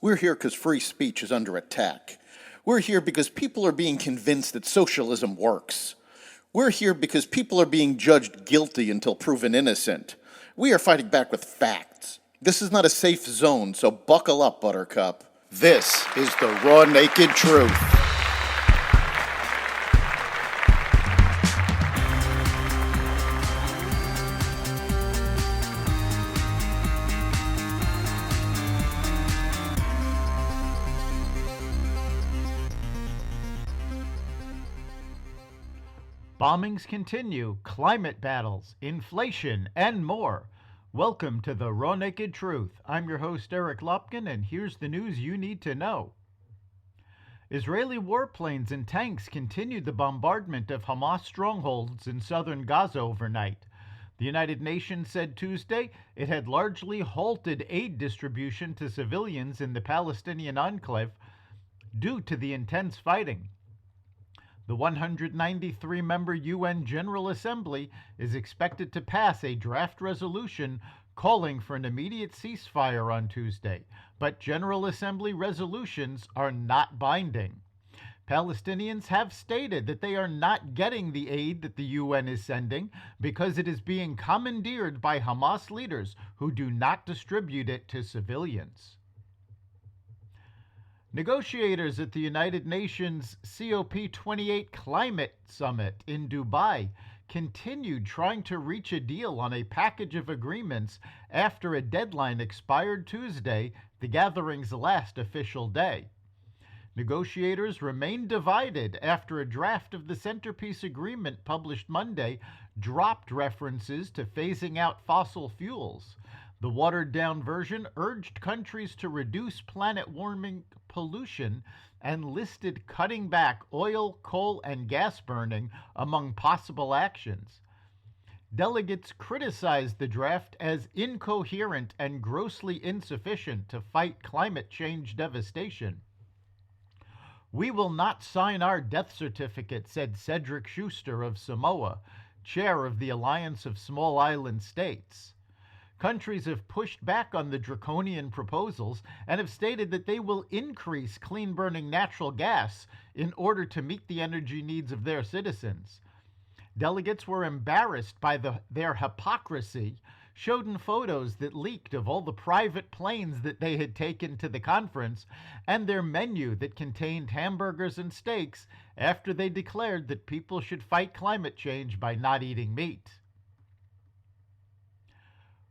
We're here because free speech is under attack. We're here because people are being convinced that socialism works. We're here because people are being judged guilty until proven innocent. We are fighting back with facts. This is not a safe zone, so buckle up, Buttercup. This is the raw, naked truth. Bombings continue, climate battles, inflation, and more. Welcome to the Raw Naked Truth. I'm your host, Eric Lopkin, and here's the news you need to know. Israeli warplanes and tanks continued the bombardment of Hamas strongholds in southern Gaza overnight. The United Nations said Tuesday it had largely halted aid distribution to civilians in the Palestinian enclave due to the intense fighting. The 193-member UN General Assembly is expected to pass a draft resolution calling for an immediate ceasefire on Tuesday, but General Assembly resolutions are not binding. Palestinians have stated that they are not getting the aid that the UN is sending because it is being commandeered by Hamas leaders who do not distribute it to civilians. Negotiators at the United Nations COP28 Climate Summit in Dubai continued trying to reach a deal on a package of agreements after a deadline expired Tuesday, the gathering's last official day. Negotiators remain divided after a draft of the centerpiece agreement published Monday dropped references to phasing out fossil fuels. The watered-down version urged countries to reduce planet-warming pollution and listed cutting back oil, coal, and gas burning among possible actions. Delegates criticized the draft as incoherent and grossly insufficient to fight climate change devastation. "We will not sign our death certificate," said Cedric Schuster of Samoa, chair of the Alliance of Small Island States. Countries have pushed back on the draconian proposals and have stated that they will increase clean-burning natural gas in order to meet the energy needs of their citizens. Delegates were embarrassed by their hypocrisy, showed in photos that leaked of all the private planes that they had taken to the conference and their menu that contained hamburgers and steaks after they declared that people should fight climate change by not eating meat.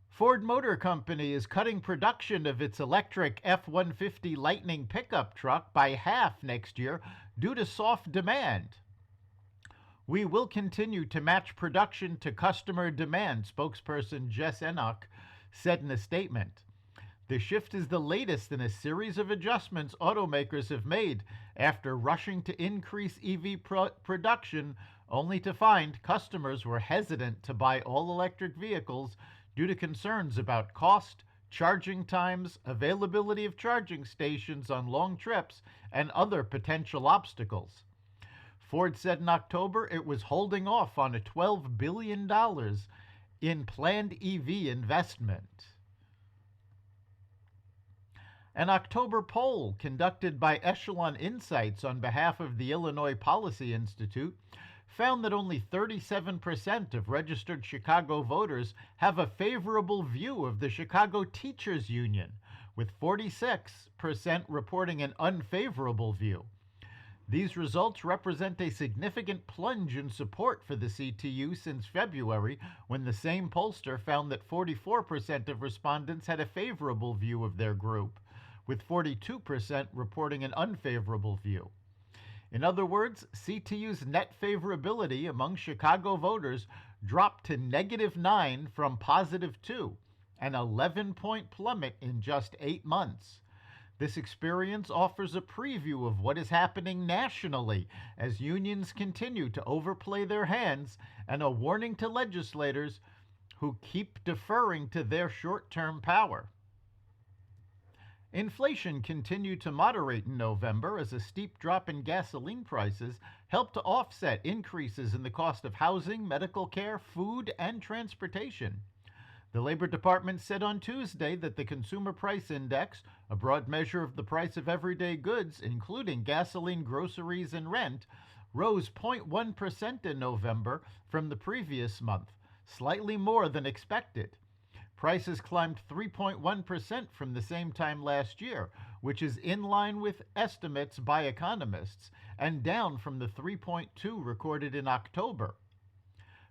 Ford Motor Company is cutting production of its electric F-150 Lightning pickup truck by half next year due to soft demand. "We will continue to match production to customer demand," spokesperson Jess Enoch said in a statement. The shift is the latest in a series of adjustments automakers have made after rushing to increase EV production, only to find customers were hesitant to buy all-electric vehicles due to concerns about cost, charging times, availability of charging stations on long trips, and other potential obstacles. Ford said in October it was holding off on a $12 billion in planned EV investment. An October poll conducted by Echelon Insights on behalf of the Illinois Policy Institute found that only 37% of registered Chicago voters have a favorable view of the Chicago Teachers Union, with 46% reporting an unfavorable view. These results represent a significant plunge in support for the CTU since February, when the same pollster found that 44% of respondents had a favorable view of their group, with 42% reporting an unfavorable view. In other words, CTU's net favorability among Chicago voters dropped to -9 from +2, an 11-point plummet in just 8 months. This experience offers a preview of what is happening nationally as unions continue to overplay their hands, and a warning to legislators who keep deferring to their short-term power. Inflation continued to moderate in November as a steep drop in gasoline prices helped to offset increases in the cost of housing, medical care, food, and transportation. The Labor Department said on Tuesday that the Consumer Price Index, A broad measure of the price of everyday goods, including gasoline, groceries, and rent, rose 0.1% in November from the previous month, slightly more than expected. Prices climbed 3.1% from the same time last year, which is in line with estimates by economists, and down from the 3.2 recorded in October.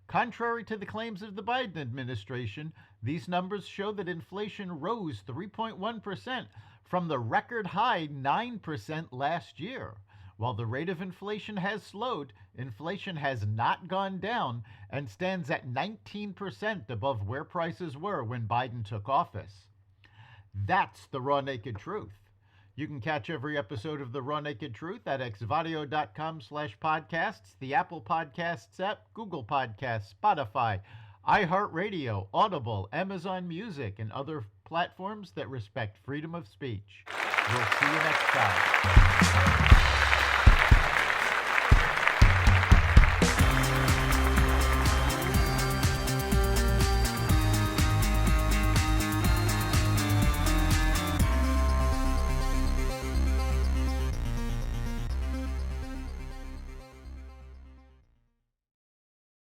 Contrary to the claims of the Biden administration, these numbers show that inflation rose 3.1% from the record high 9% last year. While the rate of inflation has slowed, inflation has not gone down and stands at 19% above where prices were when Biden took office. That's the raw naked truth. You can catch every episode of The Raw Naked Truth at xvadio.com/podcasts, the Apple Podcasts app, Google Podcasts, Spotify, iHeartRadio, Audible, Amazon Music, and other platforms that respect freedom of speech. We'll see you next time.